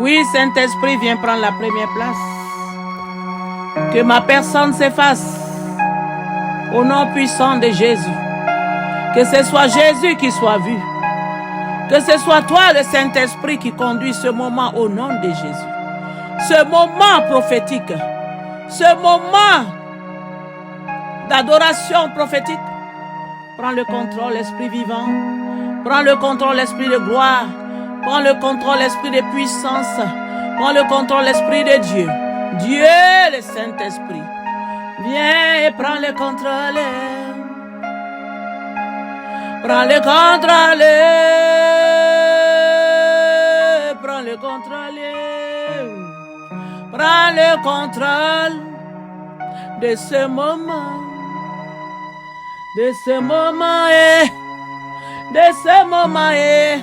Oui, Saint-Esprit, viens prendre la première place. Que ma personne s'efface. Au nom puissant de Jésus. Que ce soit Jésus qui soit vu. Que ce soit toi, le Saint-Esprit, qui conduit ce moment au nom de Jésus. Ce moment prophétique. Ce moment d'adoration prophétique. Prends le contrôle, Esprit vivant. Prends le contrôle, Esprit de gloire. Prends le contrôle, Esprit de puissance. Prends le contrôle, Esprit de Dieu. Dieu, le Saint-Esprit. Viens et prends le contrôle. Prends le contrôle. Prends le contrôle. Prends le contrôle de ce moment. De ce moment et de ce moment et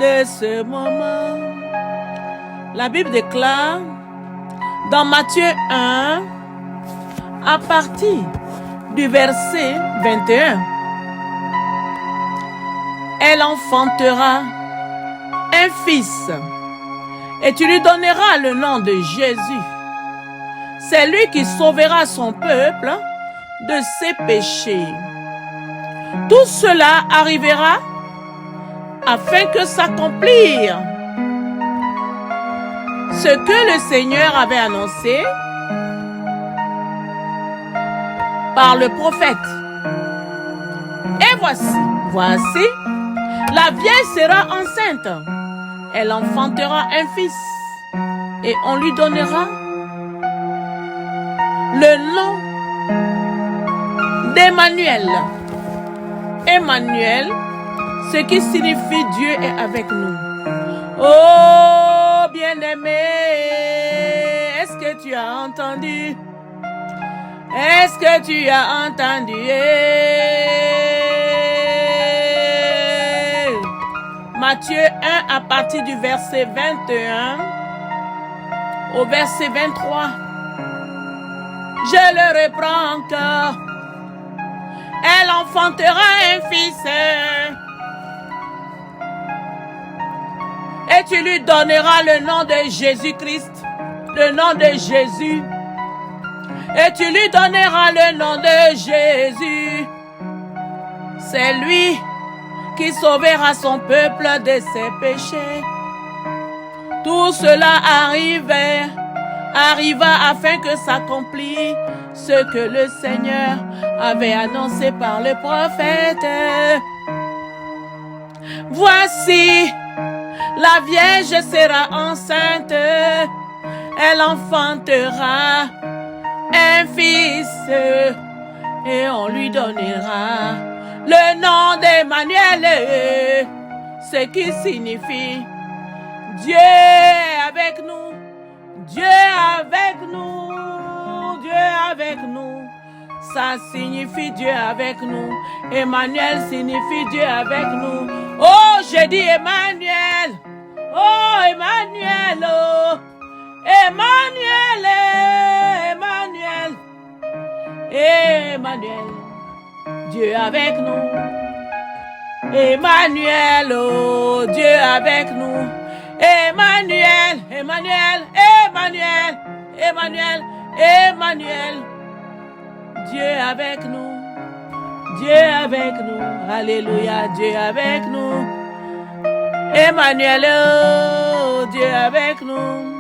de ce moment. La Bible déclare dans Matthieu 1 à partir du verset 21. Elle enfantera un fils et tu lui donneras le nom de Jésus. C'est lui qui sauvera son peuple de ses péchés. Tout cela arrivera afin que s'accomplisse ce que le Seigneur avait annoncé par le prophète. Et voici, la vieille sera enceinte. Elle enfantera un fils et on lui donnera le nom d'Emmanuel. Emmanuel, ce qui signifie Dieu est avec nous. Oh, bien-aimé, est-ce que tu as entendu? Est-ce que tu as entendu? Matthieu 1 à partir du verset 21 au verset 23. Je le reprends encore. Elle enfantera un fils et tu lui donneras le nom de Jésus-Christ, le nom de Jésus. Et tu lui donneras le nom de Jésus. C'est lui qui sauvera son peuple de ses péchés. Tout cela arriva afin que s'accomplisse ce que le Seigneur avait annoncé par le prophète. Voici, la Vierge sera enceinte, elle enfantera un fils et on lui donnera le nom d'Emmanuel, ce qui signifie Dieu avec nous, Dieu avec nous, Dieu avec nous. Ça signifie Dieu avec nous. Emmanuel signifie Dieu avec nous. Oh, j'ai dit Emmanuel. Oh, Emmanuel. Oh. Emmanuel. Emmanuel. Emmanuel. Dieu avec nous. Emmanuel. Oh, Dieu avec nous. Emmanuel. Emmanuel. Emmanuel. Emmanuel. Emmanuel. Dieu avec nous, Dieu avec nous, alléluia, Dieu avec nous, Emmanuel, oh, Dieu avec nous,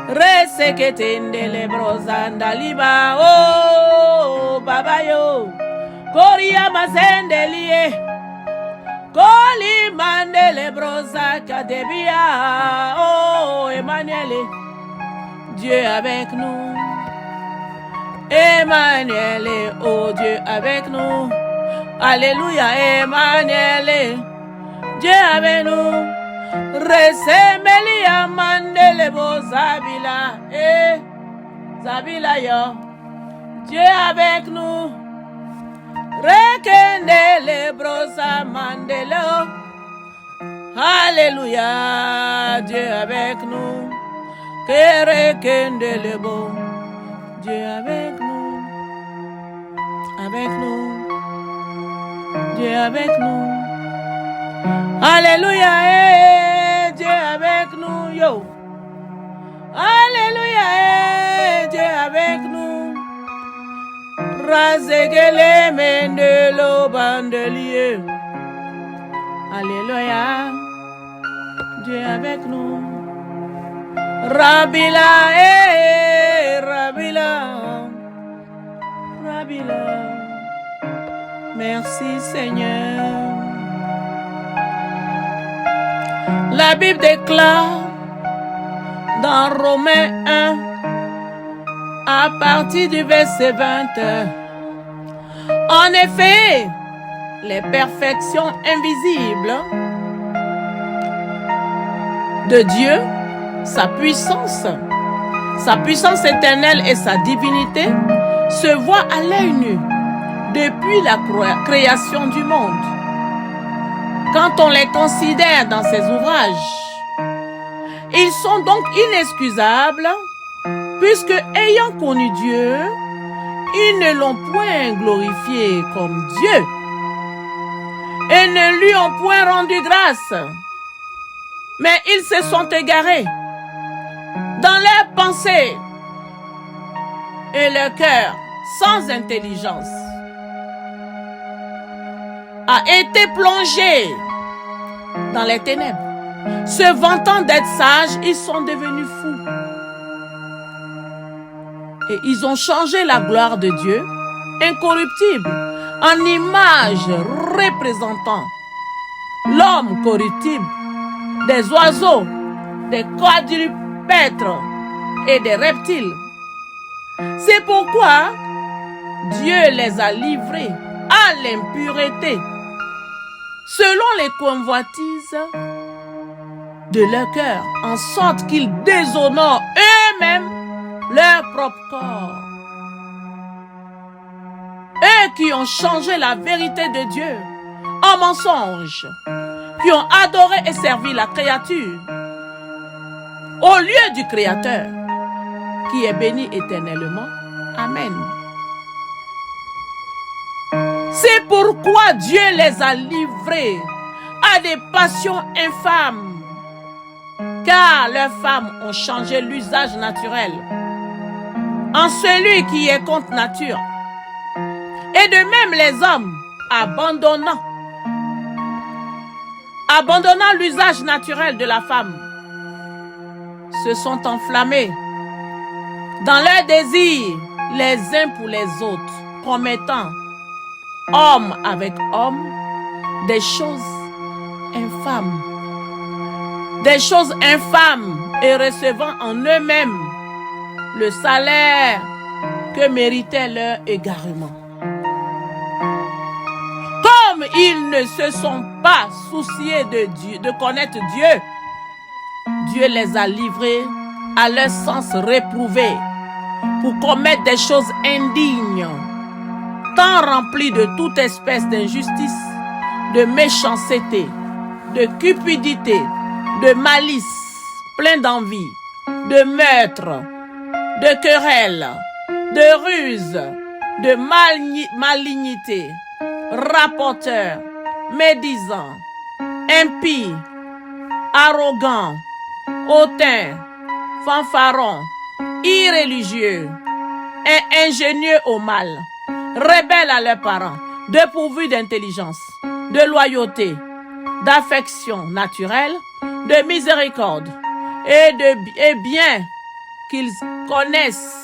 Reseketende lebrozanda liba, oh, baba yo, Koria mazendelie, Koli mande lebroza kadebia, oh, Emmanuel, Dieu avec nous. Emmanuel, oh Dieu avec nous. Alléluia, Emmanuel, Dieu avec nous. Resemelia mandelebo Zabila, Zabila yo. Dieu avec nous. Rekendele brosa mandelo. Alléluia, Dieu avec nous. Kerekendele bo. Dieu avec nous, Dieu avec nous, alléluia, Dieu avec nous, Yo. Alléluia, Dieu est avec nous. Razegele mendelo bandelier. Alléluia, Dieu est avec nous. Rabila, Rabila, Rabila. Merci Seigneur. La Bible déclare dans Romains 1, à partir du verset 20. En effet, les perfections invisibles de Dieu, sa puissance éternelle et sa divinité se voient à l'œil nu depuis la création du monde. Quand on les considère dans ses ouvrages, ils sont donc inexcusables puisque ayant connu Dieu, ils ne l'ont point glorifié comme Dieu et ne lui ont point rendu grâce, mais ils se sont égarés dans leurs pensées et leur cœur sans intelligence a été plongé dans les ténèbres. Se vantant d'être sages, ils sont devenus fous. Et ils ont changé la gloire de Dieu, incorruptible, en image représentant l'homme corruptible, des oiseaux, des quadrupèdes et des reptiles. C'est pourquoi Dieu les a livrés à l'impureté, selon les convoitises de leur cœur, en sorte qu'ils déshonorent eux-mêmes leur propre corps. Eux qui ont changé la vérité de Dieu en mensonge, qui ont adoré et servi la créature au lieu du Créateur, qui est béni éternellement. Amen. C'est pourquoi Dieu les a livrés à des passions infâmes, car leurs femmes ont changé l'usage naturel en celui qui est contre nature. Et de même les hommes, abandonnant l'usage naturel de la femme, se sont enflammés dans leurs désirs les uns pour les autres, commettant homme avec homme des choses infâmes et recevant en eux-mêmes le salaire que méritait leur égarement. Comme ils ne se sont pas souciés de Dieu, de connaître Dieu, Dieu les a livrés à leur sens réprouvé pour commettre des choses indignes, tant remplies de toute espèce d'injustice, de méchanceté, de cupidité, de malice, plein d'envie, de meurtre, de querelle, de ruse, de malignité, rapporteurs, médisants, impies, arrogants, hautains, fanfarons, irréligieux et ingénieux au mal, rebelles à leurs parents, dépourvus d'intelligence, de loyauté, d'affection naturelle, de miséricorde et bien qu'ils connaissent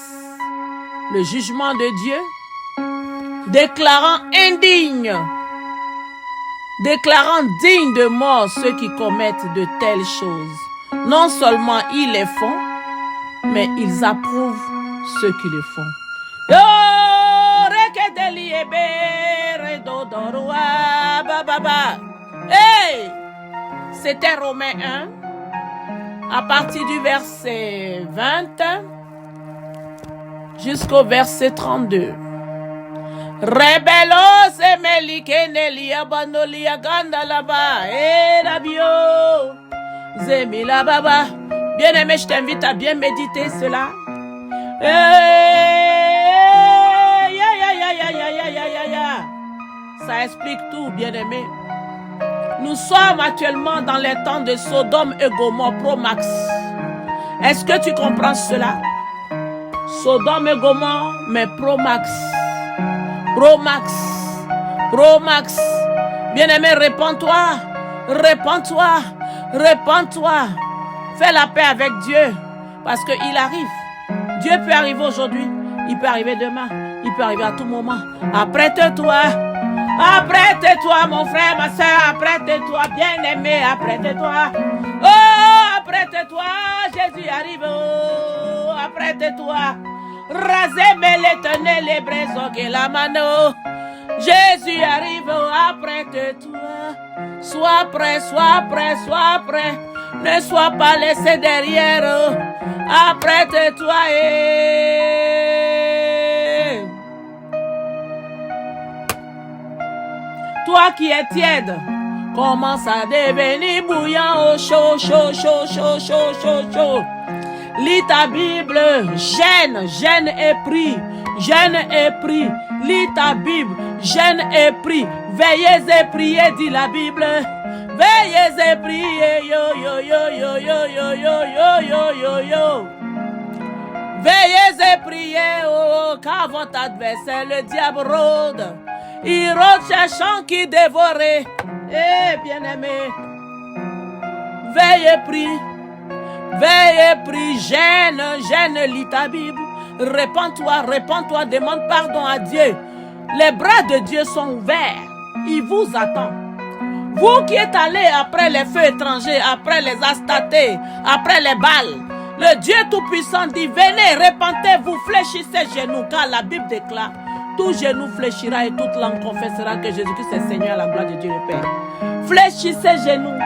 le jugement de Dieu, déclarant dignes de mort ceux qui commettent de telles choses. Non seulement ils les font, mais ils approuvent ceux qui le font. Hey! C'était Romains 1, à partir du verset 20 jusqu'au verset 32. Rebelos et melikenelia banolia gandalaba et rabio zemila baba. Bien-aimé, je t'invite à bien méditer cela. Ça explique tout, bien-aimé. Nous sommes actuellement dans les temps de Sodome et Gomorrhe Pro Max. Est-ce que tu comprends cela? Sodome et Gomorrhe, mais Pro Max. Pro Max. Pro Max. Bien-aimé, répands-toi. Répands-toi. Répands-toi. Fais la paix avec Dieu. Parce qu'il arrive. Dieu peut arriver aujourd'hui. Il peut arriver demain. Il peut arriver à tout moment. Apprête-toi. Apprête-toi, mon frère, ma soeur. Apprête-toi, bien-aimé. Apprête-toi. Oh, apprête-toi. Jésus arrive. Oh, apprête-toi. Rasez-moi l'éternel, les braises, que la mano. Jésus arrive. Oh, apprête-toi. Sois prêt, sois prêt, sois prêt. Ne sois pas laissé derrière. Apprête-toi. Toi qui es tiède, commence à devenir bouillant. Oh, chaud, chaud, chaud, chaud, chaud, chaud, chaud. Lis ta Bible. Jeûne, jeûne et prie. Jeûne et prie. Lis ta Bible. Jeûne et prie. Veillez et priez, dit la Bible. Veillez et priez, yo, yo, yo, yo, yo, yo, yo, yo, yo, yo, yo. Veillez et priez, oh, car votre adversaire, le diable, rôde. Il rôde cherchant qui dévorer. Eh, bien-aimé. Veille et prie. Veille et prie. Gêne, gêne, lis ta Bible. Répands-toi, répands-toi, demande pardon à Dieu. Les bras de Dieu sont ouverts. Il vous attend. Vous qui êtes allés après les feux étrangers, après les astatés, après les balles, le Dieu Tout-Puissant dit, venez, répentez-vous, fléchissez genoux, car la Bible déclare, tout genou fléchira et toute langue confessera que Jésus-Christ est Seigneur à la gloire de Dieu le Père. Fléchissez genoux,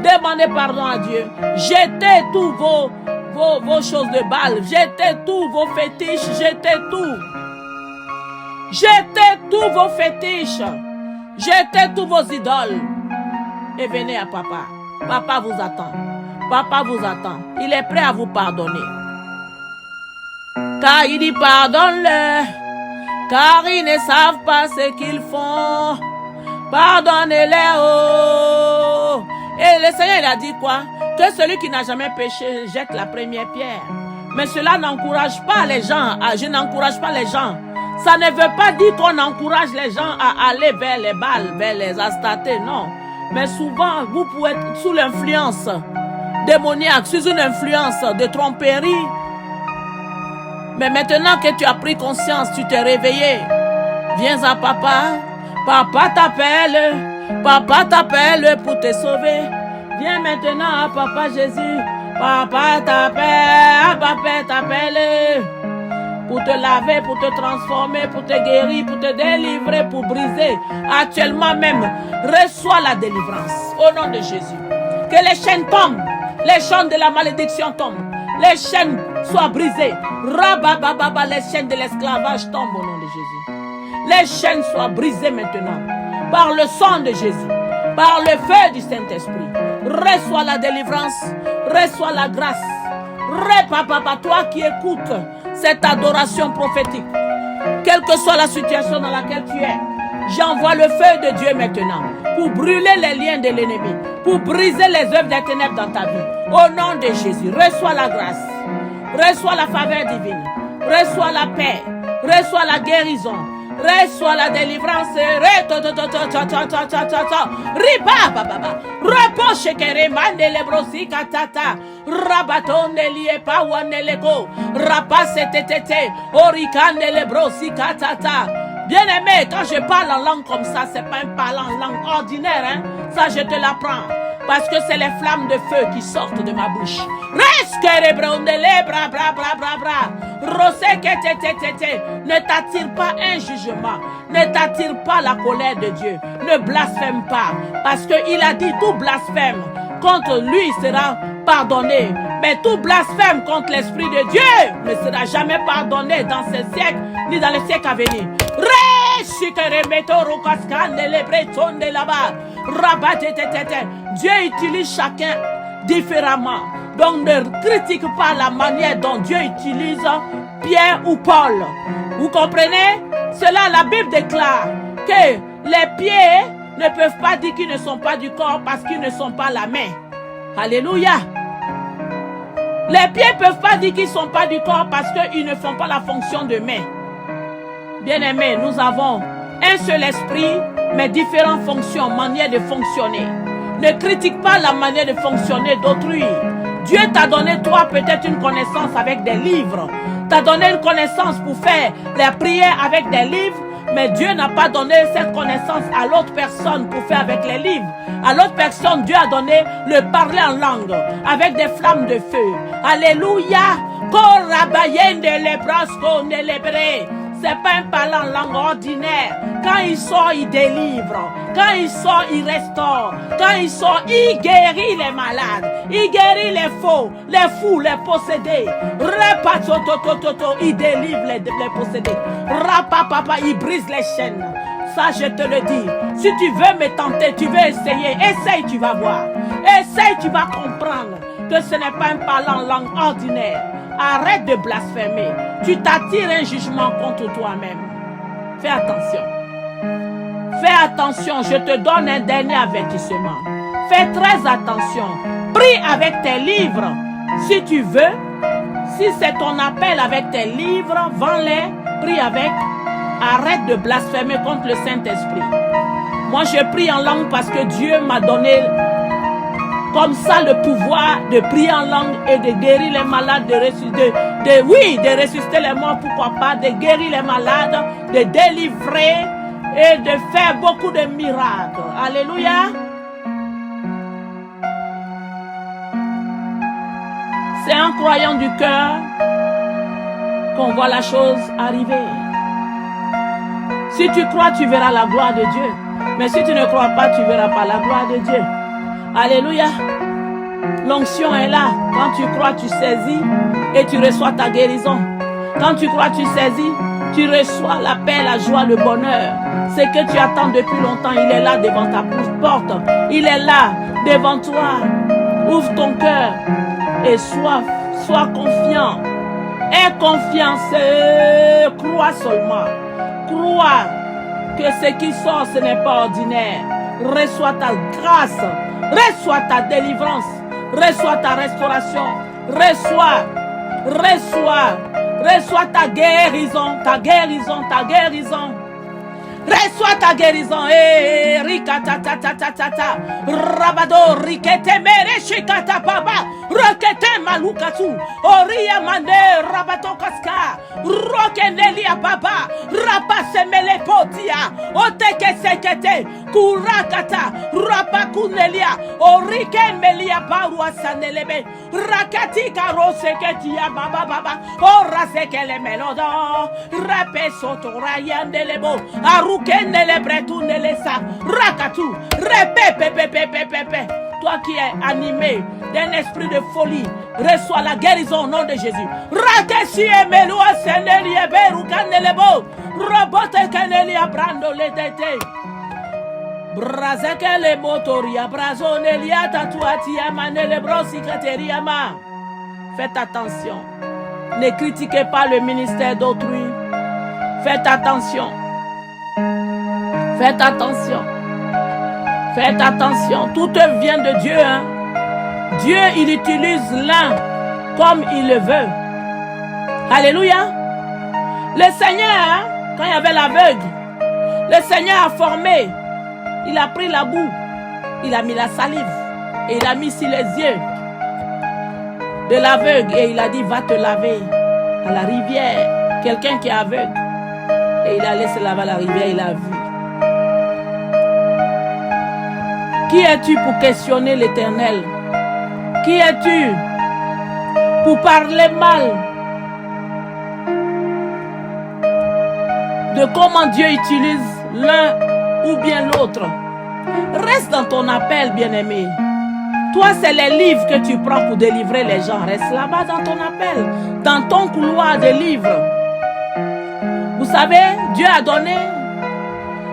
demandez pardon à Dieu, jetez tous vos choses de balles, jetez tous vos fétiches, jetez tout. Jetez tous vos fétiches, jetez tous vos idoles. Et venez à papa. Papa vous attend. Papa vous attend. Il est prêt à vous pardonner. Car il dit pardonne-le. Car ils ne savent pas ce qu'ils font. Pardonnez-les. Oh. Et le Seigneur il a dit quoi? Que celui qui n'a jamais péché jette la première pierre. Mais cela n'encourage pas les gens. Je n'encourage pas les gens. Ça ne veut pas dire qu'on encourage les gens à aller vers les balles, vers les astatés. Non. Mais souvent, vous pouvez être sous l'influence démoniaque, sous une influence de tromperie. Mais maintenant que tu as pris conscience, tu t'es réveillé. Viens à papa. Papa t'appelle. Papa t'appelle pour te sauver. Viens maintenant à papa Jésus. Papa t'appelle. Papa t'appelle. Pour te laver, pour te transformer, pour te guérir, pour te délivrer, pour briser. Actuellement même, reçois la délivrance au nom de Jésus. Que les chaînes tombent, les chaînes de la malédiction tombent, les chaînes soient brisées. Rabababa, les chaînes de l'esclavage tombent au nom de Jésus. Les chaînes soient brisées maintenant par le sang de Jésus, par le feu du Saint-Esprit. Reçois la délivrance, reçois la grâce. Papa, toi qui écoutes cette adoration prophétique, quelle que soit la situation dans laquelle tu es, j'envoie le feu de Dieu maintenant pour brûler les liens de l'ennemi, pour briser les œuvres des ténèbres dans ta vie. Au nom de Jésus, reçois la grâce, reçois la faveur divine, reçois la paix, reçois la guérison, reçois la délivrance. Repos shekere mandele brosi katata. Rabatonde liye pa waneleko. Rapase tetete. Orikande le brosi katata. Bien aimé, quand je parle en langue comme ça, c'est pas un parlant en langue ordinaire, hein. Ça, je te l'apprends. Parce que c'est les flammes de feu qui sortent de ma bouche. Ne t'attire pas un jugement. Ne t'attire pas la colère de Dieu. Ne blasphème pas. Parce qu'il a dit tout blasphème contre lui sera pardonné. Mais tout blasphème contre l'Esprit de Dieu ne sera jamais pardonné dans ce siècle ni dans les siècles à venir. Dieu utilise chacun différemment. Donc ne critique pas la manière dont Dieu utilise Pierre ou Paul. Vous comprenez? Cela, la Bible déclare que les pieds ne peuvent pas dire qu'ils ne sont pas du corps parce qu'ils ne sont pas la main. Alléluia. Les pieds ne peuvent pas dire qu'ils ne sont pas du corps parce qu'ils ne font pas la fonction de main. Bien-aimés, nous avons un seul esprit, mais différentes fonctions, manières de fonctionner. Ne critique pas la manière de fonctionner d'autrui. Dieu t'a donné, toi, peut-être une connaissance avec des livres. T'a donné une connaissance pour faire les prières avec des livres, mais Dieu n'a pas donné cette connaissance à l'autre personne pour faire avec les livres. À l'autre personne, Dieu a donné le parler en langue, avec des flammes de feu. Alléluia. C'est pas un parler en langue ordinaire. Quand il sort, il délivre. Quand il sort, il restaure. Quand il sort, il guérit les malades. Il guérit les faux, les fous, les possédés. Il délivre les possédés. Il brise les chaînes. Ça, je te le dis. Si tu veux me tenter, tu veux essayer. Essaye, tu vas voir. Essaye, tu vas comprendre que ce n'est pas un parler en langue ordinaire. Arrête de blasphémer. Tu t'attires un jugement contre toi-même. Fais attention. Fais attention. Je te donne un dernier avertissement. Fais très attention. Prie avec tes livres. Si tu veux. Si c'est ton appel avec tes livres, vends-les. Prie avec. Arrête de blasphémer contre le Saint-Esprit. Moi, je prie en langue parce que Dieu m'a donné comme ça le pouvoir de prier en langue et de guérir les malades, de ressusciter les morts, pourquoi pas, de guérir les malades, de délivrer et de faire beaucoup de miracles. Alléluia. C'est en croyant du cœur qu'on voit la chose arriver. Si tu crois, tu verras la gloire de Dieu. Mais si tu ne crois pas, tu ne verras pas la gloire de Dieu. Alléluia. L'onction est là. Quand tu crois, tu saisis et tu reçois ta guérison. Quand tu crois, tu saisis, tu reçois la paix, la joie, le bonheur. Ce que tu attends depuis longtemps, il est là devant ta porte. Il est là devant toi. Ouvre ton cœur et sois confiant. Aie confiance. Crois seulement. Crois que ce qui sort, ce n'est pas ordinaire. Reçois ta grâce. Reçois ta délivrance. Reçois ta restauration. Reçois ta guérison. Ta guérison, ta guérison. Reçois ta guérison. Rabado, rikete mere shikata baba. Rokete malukatu. Oria mande rabato kaska. Rokenelia baba. Rapase mele potia. Oteke sekete. Kurakata. Rapakunelia. Orike melia barua sanelebe. Rakati karose ketia baba baba. Ora sekele melodo. Rape soto rayandelebo. Arukenele bretunele sa. Rakatu. Repepepepepepepe. Toi qui es animé d'un esprit de folie, reçois la guérison au nom de Jésus. Rakesi emelua seneli eberu kanelebo. Robote kanelia brando letete. Brazekele motoria brazonelia tatuatia manele brosi kateria ma. Faites attention. Ne critiquez pas le ministère d'autrui. Faites attention. Faites attention. Faites attention. Tout vient de Dieu. Hein? Dieu, il utilise l'un comme il le veut. Alléluia. Le Seigneur, hein, quand il y avait l'aveugle, le Seigneur a formé. Il a pris la boue. Il a mis la salive. Et il a mis sur les yeux de l'aveugle. Et il a dit, va te laver à la rivière. Quelqu'un qui est aveugle. Et il a laissé laver à la rivière. Il a vu. Qui es-tu pour questionner l'Éternel? Qui es-tu pour parler mal de comment Dieu utilise l'un ou bien l'autre? Reste dans ton appel, bien-aimé. Toi, c'est les livres que tu prends pour délivrer les gens. Reste là-bas dans ton appel, dans ton couloir de livres. Vous savez, Dieu a donné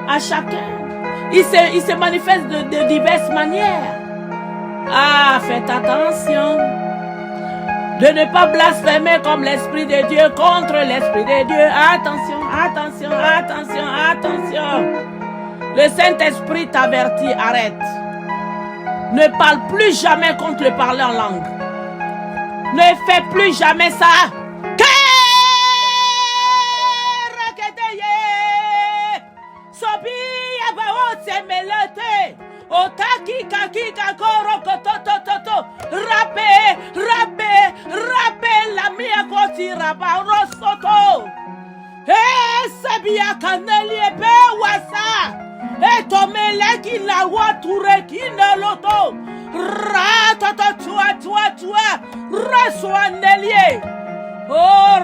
à chacun. Il se manifeste de diverses manières. Ah, faites attention de ne pas blasphémer comme l'Esprit de Dieu contre l'Esprit de Dieu. Attention, attention, attention, attention. Le Saint-Esprit t'avertit, arrête. Ne parle plus jamais contre le parler en langue. Ne fais plus jamais ça. Otaki kaki kakoro kototototo rape la mia koti rapa rosoto sebia kaneli ebe wasa etomele ki la wature ki na loto ratoto tua reswanelie o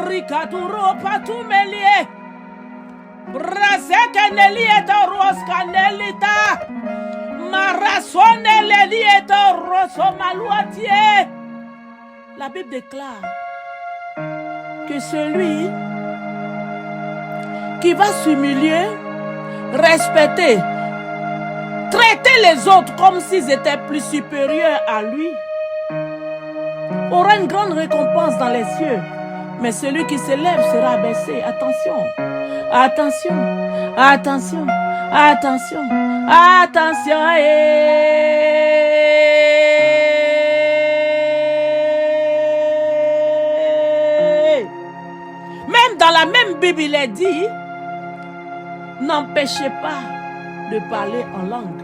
rikaturo patumelie braseke nelie to roskanelita la Bible déclare que celui qui va s'humilier, respecter, traiter les autres comme s'ils étaient plus supérieurs à lui, aura une grande récompense dans les cieux. Mais celui qui s'élève sera abaissé. Attention, attention, attention, attention. Attention, Même dans la même Bible, il est dit, n'empêchez pas de parler en langue.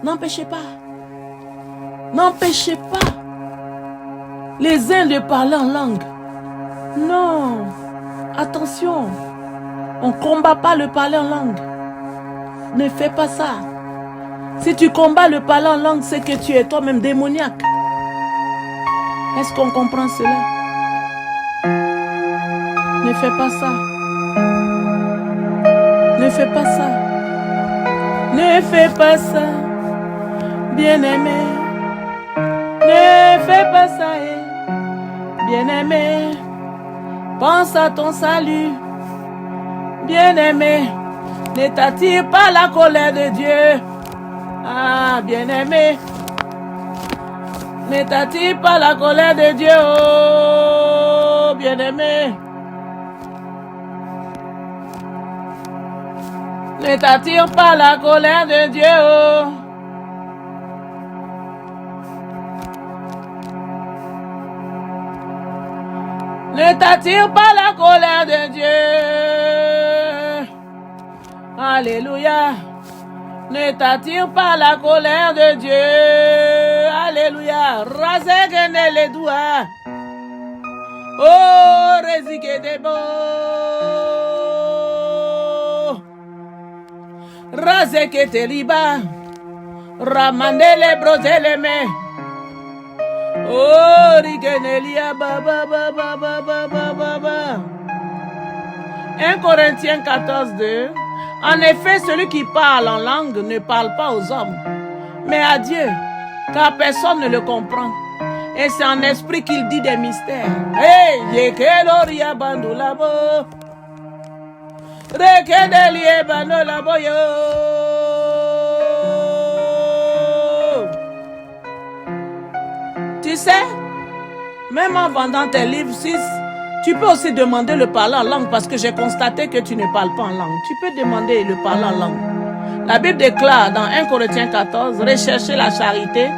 N'empêchez pas. N'empêchez pas les uns de parler en langue. Non. Attention. On ne combat pas le parler en langue. Ne fais pas ça. Si tu combats le parler en langue, c'est que tu es toi-même démoniaque. Est-ce qu'on comprend cela? Ne fais pas ça. Ne fais pas ça. Ne fais pas ça. Bien-aimé. Ne fais pas ça. Bien-aimé. Pense à ton salut. Bien-aimé. Ne t'attire pas la colère de Dieu. Ah, bien-aimé. Ne t'attire pas la colère de Dieu. Oh, bien-aimé. Ne t'attire pas la colère de Dieu. Oh. Ne t'attire pas la colère de Dieu. Alléluia. Ne t'attire pas la colère de Dieu. Alléluia. Rasegene les doigts. Oh, résique des beaux. Raseke te liba. Ramande les bros et les mains. Oh, rigenelia ba ba ba ba ba ba ba ba. 1 Corinthiens 14:2. En effet, celui qui parle en langue ne parle pas aux hommes, mais à Dieu, car personne ne le comprend. Et c'est en esprit qu'il dit des mystères. Hey, yekeloria bandulabo. Rekedelie bandulabo yo. Tu sais, même en vendant tes livres, tu peux aussi demander le parler en langue parce que j'ai constaté que tu ne parles pas en langue. Tu peux demander le parler en langue. La Bible déclare dans 1 Corinthiens 14, recherchez la charité,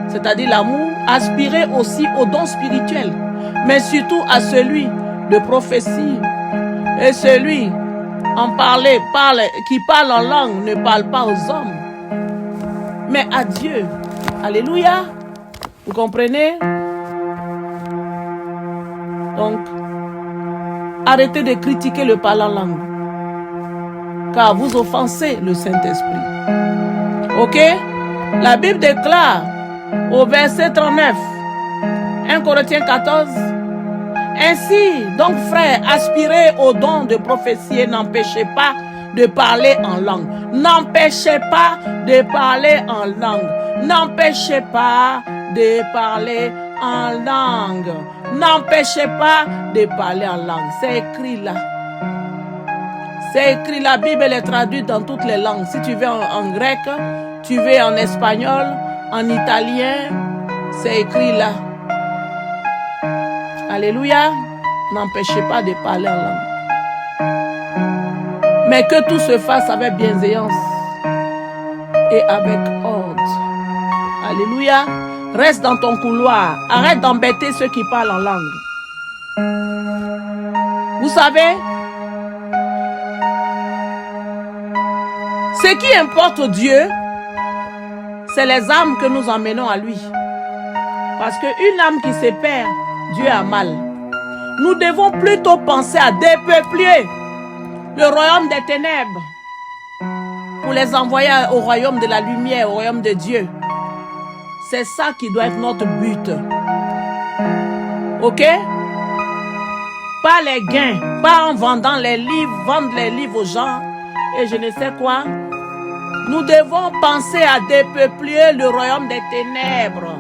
c'est-à-dire l'amour, aspirez aussi aux dons spirituels, mais surtout à celui de prophétie. Et celui qui parle en langue ne parle pas aux hommes, mais à Dieu. Alléluia. Vous comprenez? Donc, arrêtez de critiquer le parler en langue, car vous offensez le Saint-Esprit. Ok? La Bible déclare au verset 39, 1 Corinthiens 14, ainsi, donc frères, aspirez au don de prophétie et n'empêchez pas de parler en langue. N'empêchez pas de parler en langue. N'empêchez pas de parler en langue. N'empêchez pas de parler en langue. C'est écrit là. C'est écrit, la Bible est traduite dans toutes les langues. Si tu veux en grec, tu veux en espagnol, en italien, c'est écrit là. Alléluia. N'empêchez pas de parler en langue. Mais que tout se fasse avec bienveillance et avec ordre. Alléluia. Reste dans ton couloir. Arrête d'embêter ceux qui parlent en langue. Vous savez, ce qui importe Dieu, c'est les âmes que nous emmenons à lui. Parce qu'une âme qui se perd, Dieu a mal. Nous devons plutôt penser à dépeupler le royaume des ténèbres pour les envoyer au royaume de la lumière, au royaume de Dieu. C'est ça qui doit être notre but. Ok? Pas les gains, pas en vendant les livres, vendre les livres aux gens et je ne sais quoi. Nous devons penser à dépeupler le royaume des ténèbres.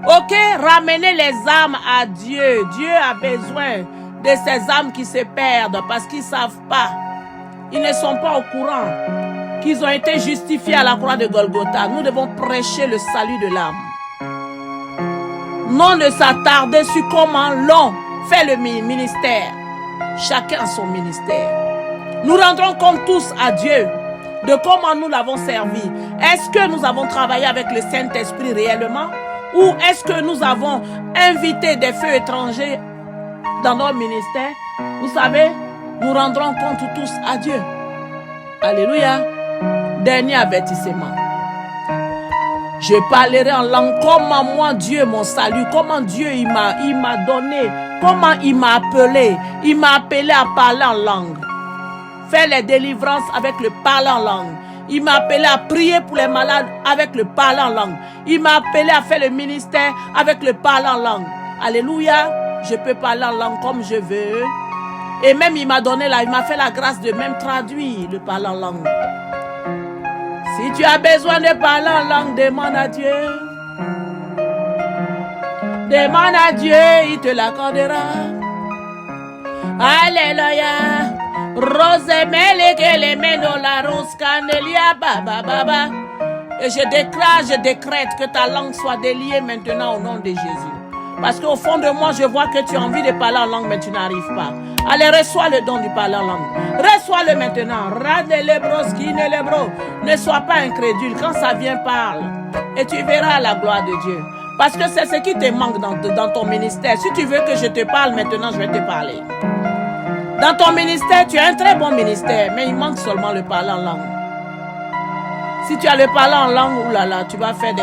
Ok? Ramener les âmes à Dieu. Dieu a besoin de ces âmes qui se perdent parce qu'ils ne savent pas. Ils ne sont pas au courant qu'ils ont été justifiés à la croix de Golgotha. Nous devons prêcher le salut de l'âme. Non de s'attarder sur comment l'on fait le ministère. Chacun son ministère. Nous rendrons compte tous à Dieu de comment nous l'avons servi. Est-ce que nous avons travaillé avec le Saint-Esprit réellement? Ou est-ce que nous avons invité des feux étrangers dans notre ministère? Vous savez, nous rendrons compte tous à Dieu. Alléluia. Dernier avertissement. Je parlerai en langue. Comment moi, Dieu, mon salut, comment Dieu, il m'a donné, comment il m'a appelé. Il m'a appelé à parler en langue. Faire les délivrances avec le parler en langue. Il m'a appelé à prier pour les malades avec le parler en langue. Il m'a appelé à faire le ministère avec le parler en langue. Alléluia. Je peux parler en langue comme je veux. Et même il m'a donné il m'a fait la grâce de même traduire le parler en langue. Si tu as besoin de parler en langue, demande à Dieu. Demande à Dieu, il te l'accordera. Alléluia. Rose mele que les meno la rose canelia baba baba. Et je décrète que ta langue soit déliée maintenant au nom de Jésus. Parce qu'au fond de moi, je vois que tu as envie de parler en langue, mais tu n'arrives pas. Allez, reçois le don du parler en langue. Reçois-le maintenant. Ne sois pas incrédule. Quand ça vient, parle. Et tu verras la gloire de Dieu. Parce que c'est ce qui te manque dans ton ministère. Si tu veux que je te parle maintenant, je vais te parler. Dans ton ministère, tu as un très bon ministère, mais il manque seulement le parler en langue. Si tu as le parler en langue, oulala, tu vas faire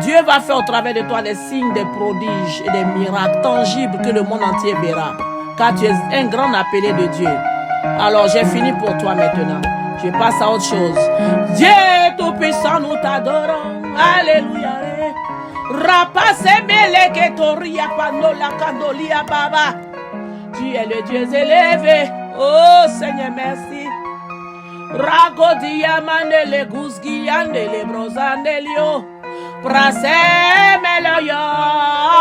Dieu va faire au travers de toi des signes, des prodiges et des miracles tangibles que le monde entier verra. Car tu es un grand appelé de Dieu. Alors j'ai fini pour toi maintenant. Je passe à autre chose. Dieu tout-puissant, nous t'adorons. Alléluia. Rapace mele que toria panola candolia baba. Tu es le Dieu élevé. Oh Seigneur, merci. Ragodia mandele gusgiandele brosandelio. Prasemelo yo,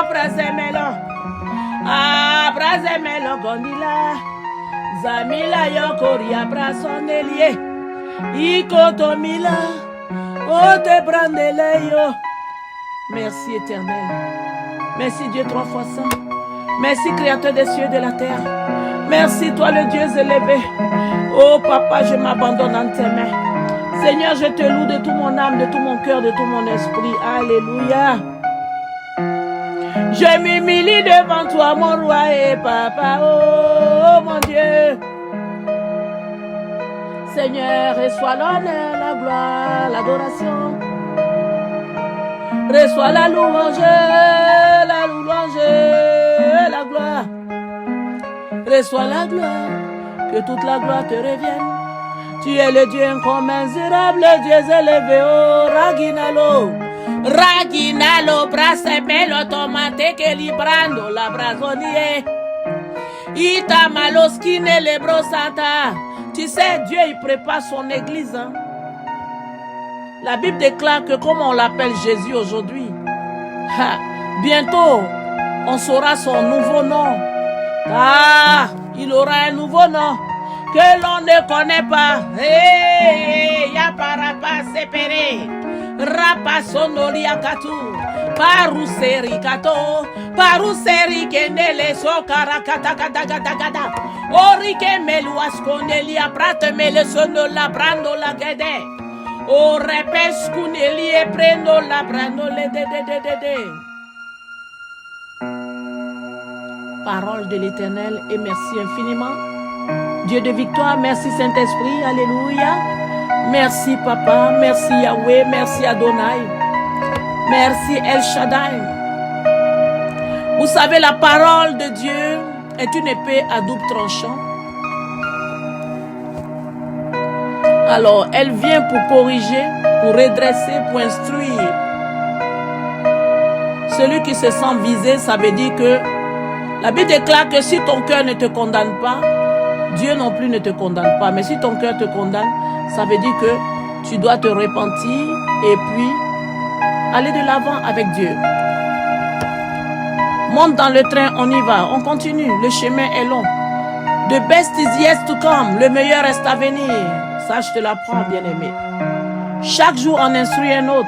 prasemelo. Ah, prasemelo gondila. Zamila yo koria brasondelie. Ikotomila. Oh te brandele yo. Merci éternel. Merci Dieu 3 fois saint. Merci créateur des cieux et de la terre. Merci toi le Dieu élevé. Oh papa, je m'abandonne en tes mains. Seigneur, je te loue de tout mon âme, de tout mon cœur, de tout mon esprit. Alléluia. Je m'humilie devant toi, mon roi et papa. Oh mon Dieu. Seigneur, reçois l'honneur, la gloire, l'adoration. Reçois la louange, la gloire. Reçois la gloire, que toute la gloire te revienne. Tu es le Dieu incommensurable, le Dieu élevé, oh Raginalo. Raginalo, brasemelo, tomate, que librando la brasonie. Ita maloskine le brosanta. Tu sais, Dieu, il prépare son église. Hein? La Bible déclare que comme on l'appelle Jésus aujourd'hui, bientôt, on saura son nouveau nom. Ah, il aura un nouveau nom que l'on ne connaît pas. Hey, ya para pas séparé. Rapasonoli akatu. Paruseri kato, paruseri kenele sokara kata kata kata kata. Orike meluas konelia prate mele sono la brando la gede. O repes kunelie prendo la brando le de. Parole de l'Éternel et merci infiniment. Dieu de victoire, merci Saint-Esprit, alléluia. Merci Papa, merci Yahweh, merci Adonai. Merci El Shaddai. Vous savez, la parole de Dieu est une épée à double tranchant. Alors, elle vient pour corriger, pour redresser, pour instruire. Celui qui se sent visé, ça veut dire que la Bible déclare que si ton cœur ne te condamne pas, Dieu non plus ne te condamne pas. Mais si ton cœur te condamne, ça veut dire que tu dois te repentir et puis aller de l'avant avec Dieu. Monte dans le train, on y va, on continue, le chemin est long. The best is yet to come, le meilleur reste à venir. Ça, je te l'apprends, bien-aimé. Chaque jour, on instruit un autre.